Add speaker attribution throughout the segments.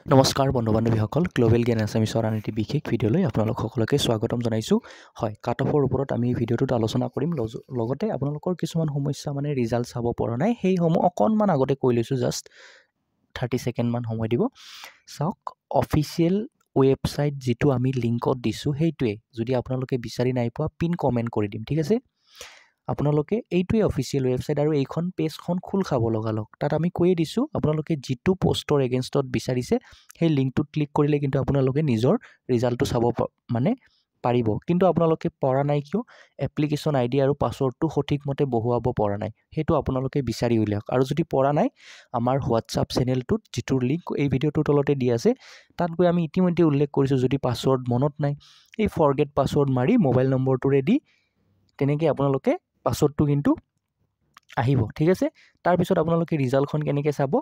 Speaker 1: নমস্কাৰ বন্ধু বান্ধৱীসকল, গ্লোবেল জ্ঞান এছামিছৰ আন এটি বিশেষ ভিডিঅ'লৈ আপোনালোক সকলোকে স্বাগতম জনাইছোঁ। হয়, কাট অফৰ ওপৰত আমি এই ভিডিঅ'টোত আলোচনা কৰিম। লগতে আপোনালোকৰ কিছুমান সমস্যা ৰিজাল্ট চাব পৰা নাই, সেইসমূহ অকণমান আগতে কৈ লৈছোঁ। জাষ্ট 30 ছেকেণ্ডমান সময় দিব। চাওক, অফিচিয়েল ৱেবছাইট যিটো আমি লিংকত দিছোঁ সেইটোৱে। যদি আপোনালোকে বিচাৰি নাই পোৱা, পিন কমেণ্ট কৰি দিম, ঠিক আছে। আপোনালোকে এইটোৱে অফিচিয়েল ৱেবছাইট আৰু এইখন পেজখন খোল খাব লগালগ। তাত আমি কৈয়ে দিছোঁ, আপোনালোকে যিটো পষ্টৰ এগেইনষ্টত বিচাৰিছে সেই লিংকটোত ক্লিক কৰিলে কিন্তু আপোনালোকে নিজৰ ৰিজাল্টটো চাব পাৰিব। কিন্তু আপোনালোকে পৰা নাই কিয়? এপ্লিকেশ্যন আইডি আৰু পাছৱৰ্ডটো সঠিকমতে বহুৱাব পৰা নাই। সেইটো আপোনালোকে বিচাৰি উলিয়াওক। আৰু যদি পৰা নাই, আমাৰ হোৱাটছআপ চেনেলটোত যিটোৰ লিংক এই ভিডিঅ'টোৰ তলতে দি আছে, তাত গৈ আমি ইতিমধ্যে উল্লেখ কৰিছোঁ। যদি পাছৱৰ্ড মনত নাই, এই ফৰগেট পাছৱৰ্ড মাৰি মোবাইল নম্বৰটোৰে দি তেনেকৈ আপোনালোকে পাছৱৰ্ডটো কিন্তু আহিব, ঠিক আছে। তাৰপিছত আপোনালোকে ৰিজাল্টখন কেনেকৈ চাব?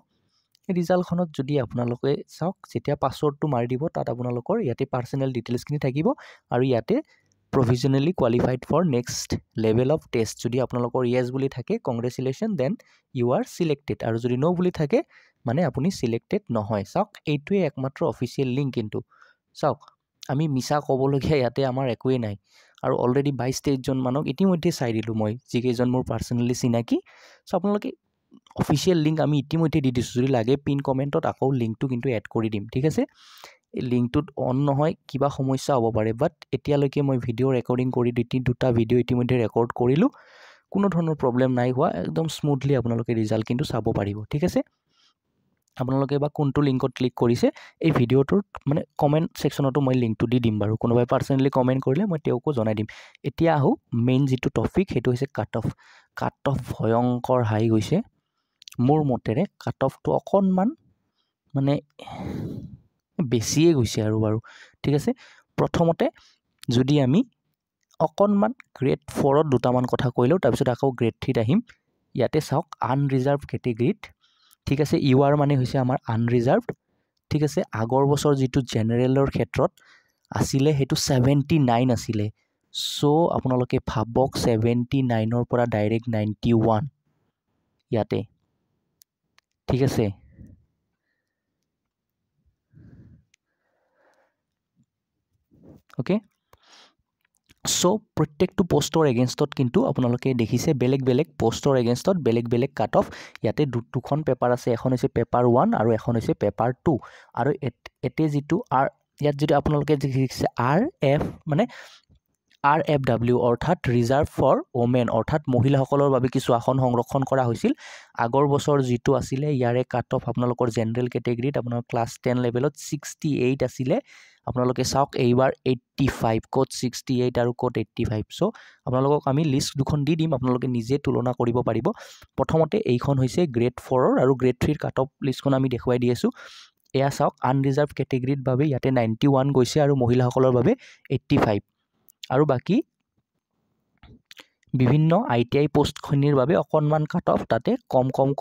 Speaker 1: ৰিজাল্টখনত যদি আপোনালোকে চাওক, যেতিয়া পাছৱৰ্ডটো মাৰি দিব, তাত আপোনালোকৰ ইয়াতে পাৰ্চনেল ডিটেইলছখিনি থাকিব আৰু ইয়াতে provisionally qualified for next level of test. যদি আপোনালোকৰ য়েছ বুলি থাকে, congratulation, then you are selected. আৰু যদি ন' বুলি থাকে, মানে আপুনি চিলেক্টেড নহয়। চাওক, এইটোৱে একমাত্ৰ অফিচিয়েল লিংক। কিন্তু চাওক, আমি মিছা ক'বলগীয়া ইয়াতে আমাৰ একোৱেই নাই। আৰু অলৰেডি 22-23জন মানুহক ইতিমধ্যে চাই দিলোঁ মই, যিকেইজন মোৰ পাৰ্চনেলি চিনাকি। চ' আপোনালোকে অফিচিয়েল লিংক আমি ইতিমধ্যে দি দিছোঁ। যদি লাগে পিন কমেণ্টত আকৌ লিংকটো কিন্তু এড কৰি দিম, ঠিক আছে। এই লিংকটোত অন নহয়, কিবা সমস্যা হ'ব পাৰে। বাট এতিয়ালৈকে মই ভিডিঅ' ৰেকৰ্ডিং কৰি দুটা ভিডিঅ' ইতিমধ্যে ৰেকৰ্ড কৰিলোঁ। কোনো ধৰণৰ প্ৰব্লেম নাই হোৱা। একদম স্মুথলি আপোনালোকে ৰিজাল্ট কিন্তু চাব পাৰিব, ঠিক আছে। আপোনালোকে বা কোনটো লিংকত ক্লিক কৰিছে, এই ভিডিঅ'টোত কমেণ্ট ছেকশ্যনতো মই লিংকটো দি দিম বাৰু। কোনোবাই পাৰ্চনেলি কমেণ্ট কৰিলে মই তেওঁকো জনাই দিম। এতিয়া আহোঁ মেইন যিটো টপিক, সেইটো হৈছে কাট অফ। কাট অফ ভয়ংকৰ হাই গৈছে। মোৰ মতেৰে কাট অফটো অকণমান বেছিয়ে গৈছে আৰু বাৰু, ঠিক আছে। প্ৰথমতে যদি আমি অকণমান গ্ৰেড 4ত দুটামান কথা কৈ লওঁ, তাৰপিছত আকৌ গ্ৰেড 3ত আহিম। ইয়াতে চাওক, আনৰিজাৰ্ভ কেটেগৰীত, ঠিক আছে। ইউ আৰ মানে হৈছে আমাৰ আনৰিজাৰ্ভড, ঠিক আছে। আগৰ বছৰ যিটো জেনেৰেলৰ ক্ষেত্ৰত আছিলে, সেইটো 79 আছিলে। চ' আপোনালোকে ভাবক, 79ৰ পৰা ডাইৰেক্ট 91 ইয়াতে, ঠিক আছে। অ'কে, চ' প্ৰত্যেকটো পষ্টৰ এগেইনষ্টত কিন্তু আপোনালোকে দেখিছে, বেলেগ বেলেগ পষ্টৰ এগেইনষ্টত বেলেগ বেলেগ কাট অফ। ইয়াতে দুখন পেপাৰ আছে, এখন হৈছে পেপাৰ 1 আৰু এখন হৈছে পেপাৰ 2। আৰু এতিয়া যিটো ইয়াত যদি আপোনালোকে দেখিছে RFW, অৰ্থাৎ ৰিজাৰ্ভ ফৰ ওমেন, অৰ্থাৎ মহিলাসকলৰ বাবে কিছু আসন সংৰক্ষণ কৰা হৈছিল। আগৰ বছৰ যিটো আছিলে, ইয়াৰে কাট অফ আপোনালোকৰ জেনেৰেল কেটেগৰীত আপোনাৰ ক্লাছ 10 লেভেলত 68 আছিলে। আপোনালোকে চাওক, এইবাৰ 85, ক'ত 68 আৰু ক'ত 85। চ' আপোনালোকক আমি লিষ্ট দুখন দি দিম, আপোনালোকে নিজে তুলনা কৰিব পাৰিব। প্ৰথমতে এইখন হৈছে গ্ৰেড 4ৰ আৰু গ্ৰেড 3ৰ কাট অফ লিষ্টখন আমি দেখুৱাই দি আছোঁ। এয়া চাওক, আনৰিজাৰ্ভ কেটেগৰীৰ বাবে ইয়াতে 91 গৈছে আৰু মহিলাসকলৰ বাবে 85। আৰু বাকী বিভিন্ন ITI পষ্টখিনিৰ বাবে অকণমান কাট অফ তাতে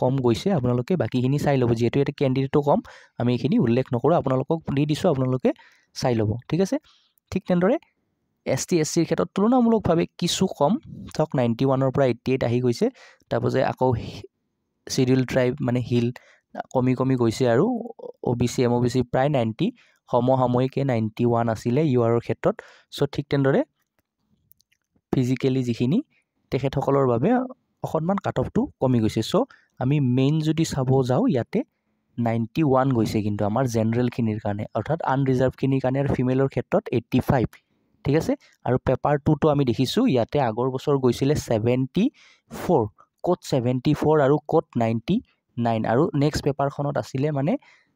Speaker 1: কম গৈছে। আপোনালোকে বাকীখিনি চাই ল'ব। যিহেতু ইয়াতে কেণ্ডিডেটো কম, আমি এইখিনি উল্লেখ নকৰোঁ, আপোনালোকক দি দিছোঁ, আপোনালোকে চাই ল'ব, ঠিক আছে। ঠিক তেনেদৰে ST SCৰ ক্ষেত্ৰত তুলনামূলকভাৱে কিছু কম। চাওক, 91ৰ পৰা 88 আহি গৈছে। তাৰপাছত আকৌ চিডিউল ট্ৰাইব হিল কমি গৈছে আৰু OBC MOBC প্ৰায় 90, সমসাময়িকে 91 আছিলে ইউ আৰৰ ক্ষেত্ৰত। চ' ঠিক তেনেদৰে ফিজিকেলি যিখিনি তেখেতসকলৰ বাবে অকণমান কাট অফটো কমি গৈছে। চ' আমি মেইন যদি চাব যাওঁ, ইয়াতে 91 গৈছে কিন্তু আমাৰ জেনেৰেলখিনিৰ কাৰণে, অৰ্থাৎ আনৰিজাৰ্ভখিনিৰ কাৰণে। আৰু ফিমেলৰ ক্ষেত্ৰত 85, ঠিক আছে। আৰু পেপাৰ 2টো আমি দেখিছোঁ, ইয়াতে আগৰ বছৰ গৈছিলে 74, ক'ত 74 আৰু ক'ত 99। আৰু নেক্সট পেপাৰখনত আছিলে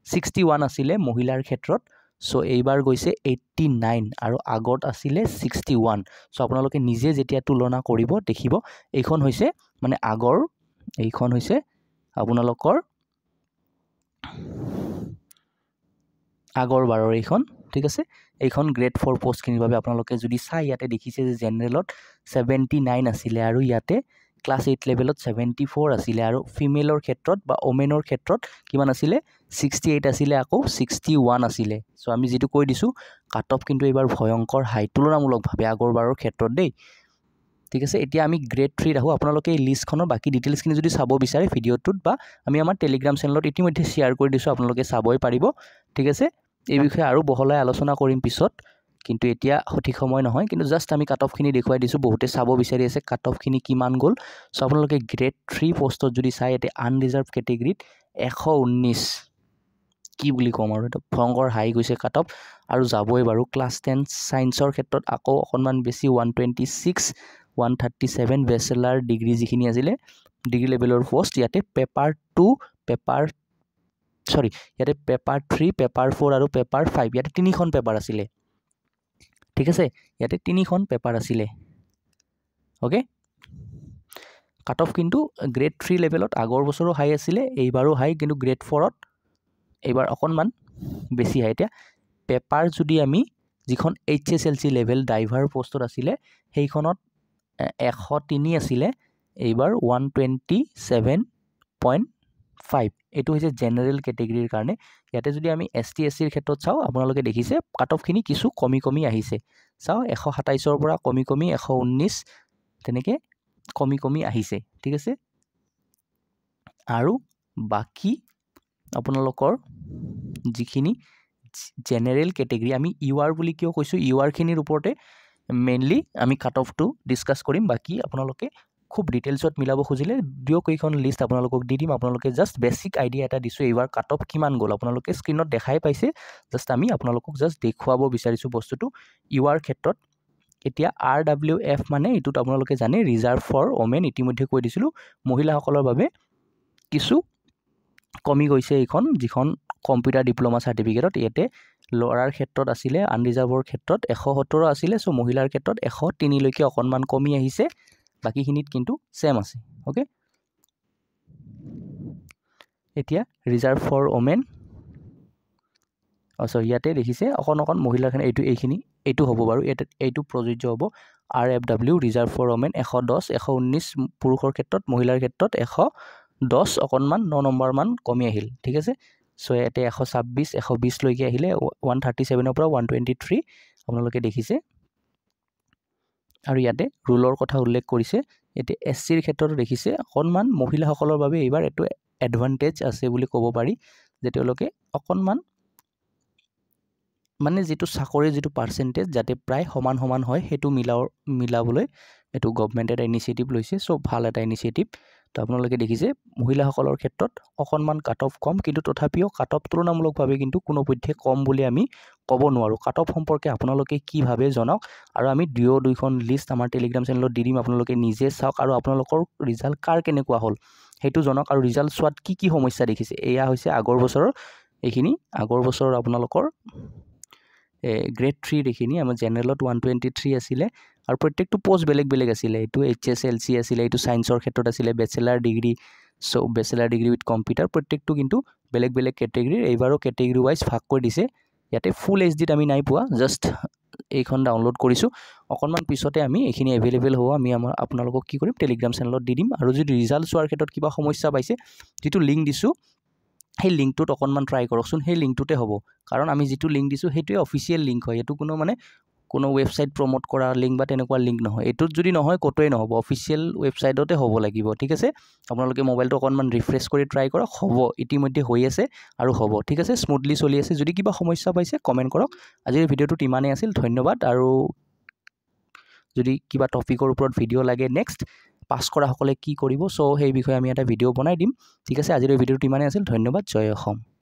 Speaker 1: 61 আছিলে মহিলাৰ ক্ষেত্ৰত। চ' এইবাৰ গৈছে 89 আৰু আগত আছিলে 61। চ' আপোনালোকে নিজে যেতিয়া তুলনা কৰিব, দেখিব এইখন হৈছে আগৰ, এইখন হৈছে আপোনালোকৰ আগৰ বাৰৰ এইখন, ঠিক আছে। এইখন গ্ৰেড 4 পষ্টখিনিৰ বাবে আপোনালোকে যদি চাই, ইয়াতে দেখিছে যে জেনেৰেলত 79 আছিলে আৰু ইয়াতে ক্লাছ 8 লেভেলত 74 আছিলে। আৰু ফিমেলৰ ক্ষেত্ৰত বা ওমেনৰ ক্ষেত্ৰত কিমান আছিলে? 68 আছিলে, আকৌ 61 আছিলে। চ' আমি যিটো কৈ দিছোঁ, কাট অফ কিন্তু এইবাৰ ভয়ংকৰ হাই তুলনামূলকভাৱে আগৰবাৰৰ ক্ষেত্ৰত দেই, ঠিক আছে। এতিয়া আমি গ্ৰেড 3ত আহোঁ। আপোনালোকে এই লিষ্টখনৰ বাকী ডিটেইলছখিনি যদি চাব বিচাৰে ভিডিঅ'টোত, বা আমি আমাৰ টেলিগ্ৰাম চেনেলত ইতিমধ্যে শ্বেয়াৰ কৰি দিছোঁ, আপোনালোকে চাবই পাৰিব। ঠিক আছে এই বিষয়ে আৰু বহলাই আলোচনা কৰিম পিছত কিন্তু এতিয়া সঠিক সময় নহয় কিন্তু জাস্ট আমি কাট অফখিনি দেখুৱাই দিছোঁ বহুতে চাব বিচাৰি আছে কাট অফখিনি কিমান গ'ল চ' আপোনালোকে গ্ৰেড 3 পোষ্টত যদি চাই এতিয়া আনৰিজাৰ্ভ কেটেগৰীত 119 কি বুলি ক'ম আৰু এটা ভয়ংকৰ হাই গৈছে কাট অফ আৰু যাবই বাৰু ক্লাছ 10 ছায়েন্সৰ ক্ষেত্ৰত আকৌ অকণমান বেছি 126 137 বেচেলাৰ ডিগ্ৰী যিখিনি আছিলে ডিগ্ৰী লেভেলৰ পোষ্ট ইয়াতে পেপাৰ 3 পেপাৰ 4 আৰু পেপাৰ 5 ইয়াতে 3খন পেপাৰ আছিলে ঠিক আছে ইয়াতে 3খন পেপাৰ আছিলে ওকে কাট অফ কিন্তু গ্ৰেড 3 লেভেলত আগৰ বছৰো হাই আছিলে এইবাৰো হাই কিন্তু গ্ৰেড 4ত এইবাৰ অকণমান বেছি হাই এতিয়া পেপাৰ যদি আমি যিখন HSLC লেভেল ড্ৰাইভাৰ পোষ্টত আছিলে সেইখনত 103 আছিলে এইবাৰ 127.5 এইটো হৈছে জেনেৰেল কেটেগৰীৰ কাৰণে ইয়াতে যদি আমি ST SCৰ ক্ষেত্ৰত চাওঁ আপোনালোকে দেখিছে কাট অফখিনি কিছু কমি আহিছে চাওঁ 127ৰ পৰা কমি 119 তেনেকৈ কমি আহিছে ঠিক আছে আৰু বাকী আপোনালোকৰ যিখিনি জেনেৰেল কেটেগৰী আমি UR বুলি কিয় কৈছোঁ URখিনিৰ ওপৰতে মেইনলি আমি কাট অফটো ডিছকাছ কৰিম বাকী আপোনালোকে খুব ডিটেইলছত মিলাব খুজিলে দিয়ক এইখন লিষ্ট আপোনালোকক দি দিম আপোনালোকে জাষ্ট বেছিক আইডিয়া এটা দিছোঁ এইবাৰ কাট অফ কিমান গ'ল আপোনালোকে স্ক্ৰীনত দেখাই পাইছে জাষ্ট আমি আপোনালোকক জাষ্ট দেখুৱাব বিচাৰিছোঁ বস্তুটো UR ক্ষেত্ৰত এতিয়া RWF মানে এইটোত আপোনালোকে জানে ৰিজাৰ্ভ ফৰ ওমেন ইতিমধ্যে কৈ দিছিলোঁ মহিলাসকলৰ বাবে কিছু কমি গৈছে এইখন যিখন কম্পিউটাৰ ডিপ্ল'মা চাৰ্টিফিকেটত ইয়াতে ল'ৰাৰ ক্ষেত্ৰত আছিলে আনৰিজাৰ্ভৰ ক্ষেত্ৰত 117 আছিলে চ' মহিলাৰ ক্ষেত্ৰত 103 লৈকে অকণমান কমি আহিছে বাকীখিনিত কিন্তু সেম আছে ওকে এতিয়া ৰিজাৰ্ভ ফৰ ওমেন সো ইয়াতে দেখিছে অকণ মহিলাৰ কাৰণে এইটো হ'ব বাৰু এইটো প্ৰযোজ্য হ'ব RFW ৰিজাৰ্ভ ফৰ ওমেন 110 119 পুৰুষৰ ক্ষেত্ৰত মহিলাৰ ক্ষেত্ৰত 110 অকণমান 9 নম্বৰমান কমি আহিল ঠিক আছে চ' ইয়াতে 126 120 লৈকে আহিলে 137ৰ পৰা 123 আপোনালোকে দেখিছে আৰু ইয়াতে ৰুলৰ কথা উল্লেখ কৰিছে এতিয়া SCৰ ক্ষেত্ৰতো দেখিছে অকণমান মহিলাসকলৰ বাবে এইবাৰ এইটো এডভান্টেজ আছে বুলি ক'ব পাৰি যে তেওঁলোকে অকণমান মানে যিটো চাকৰিৰ যিটো পাৰ্চেণ্টেজ যাতে প্ৰায় সমান হয় সেইটো মিলাবলৈ এইটো গভৰ্ণমেণ্টে এটা ইনিচিয়েটিভ লৈছে চ' ভাল এটা ইনিচিয়েটিভ তো আপোনালোকে দেখিছে মহিলাসকলৰ ক্ষেত্ৰত অকণমান কাট অফ কম কিন্তু তথাপিও কাট অফ তুলনামূলকভাৱে কিন্তু কোনোপধ্যে কম বুলি আমি ক'ব নোৱাৰোঁ কাট অফ সম্পৰ্কে আপোনালোকে কি ভাবে জনাওক আৰু আমি দুইখন লিষ্ট আমাৰ টেলিগ্ৰাম চেনেলত দি দিম আপোনালোকে নিজে চাওক আৰু আপোনালোকৰ ৰিজাল্ট কাৰ কেনেকুৱা হ'ল সেইটো জনাওক আৰু ৰিজাল্ট চোৱাত কি সমস্যা দেখিছে এয়া হৈছে আগৰ বছৰৰ এইখিনি আগৰ বছৰৰ আপোনালোকৰ গ্ৰেড 3 এইখিনি আমাৰ জেনেৰেলত 123 আছিলে আৰু প্ৰত্যেকটো পোষ্ট বেলেগ আছিলে এইটো HSLC আছিলে এইটো ছায়েন্সৰ ক্ষেত্ৰত আছিলে bachelor degree so' bachelor degree with computer প্ৰত্যেকটো কিন্তু বেলেগ কেটেগৰীৰ এইবাৰো কেটেগৰী ৱাইজ ভাগ কৰি দিছে ইয়াতে ফুল HDত আমি নাই পোৱা জাষ্ট এইখন ডাউনলোড কৰিছোঁ অকণমান পিছতে আমি এইখিনি এভেইলেবল হ'ব আমি আপোনালোকক কি কৰিম টেলিগ্ৰাম চেনেলত দি দিম আৰু যদি ৰিজাল্ট চোৱাৰ ক্ষেত্ৰত কিবা সমস্যা পাইছে যিটো লিংক দিছোঁ সেই লিংকটোত অকণমান ট্ৰাই কৰকচোন সেই লিংকটোতে হ'ব কাৰণ আমি যিটো লিংক দিছোঁ সেইটোৱে অফিচিয়েল লিংক হয় এইটো কোনো ৱেবছাইট প্ৰমোট কৰা লিংক বা তেনেকুৱা লিংক নহয় এইটোত যদি নহয় ক'তোৱে নহ'ব অফিচিয়েল ৱেবছাইটতে হ'ব লাগিব ঠিক আছে আপোনালোকে মোবাইলটো অকণমান ৰিফ্ৰেছ কৰি ট্ৰাই কৰক হ'ব ইতিমধ্যে হৈ আছে আৰু হ'ব ঠিক আছে স্মুথলি চলি আছে যদি কিবা সমস্যা পাইছে কমেণ্ট কৰক আজিৰ ভিডিঅ'টোত ইমানেই আছিল ধন্যবাদ আৰু যদি কিবা টপিকৰ ওপৰত ভিডিঅ' লাগে নেক্সট পাছ কৰাসকলে কি কৰিব চ' সেই বিষয়ে আমি এটা ভিডিঅ' বনাই দিম ঠিক আছে আজিৰ ভিডিঅ'টো ইমানেই আছিল ধন্যবাদ জয় অসম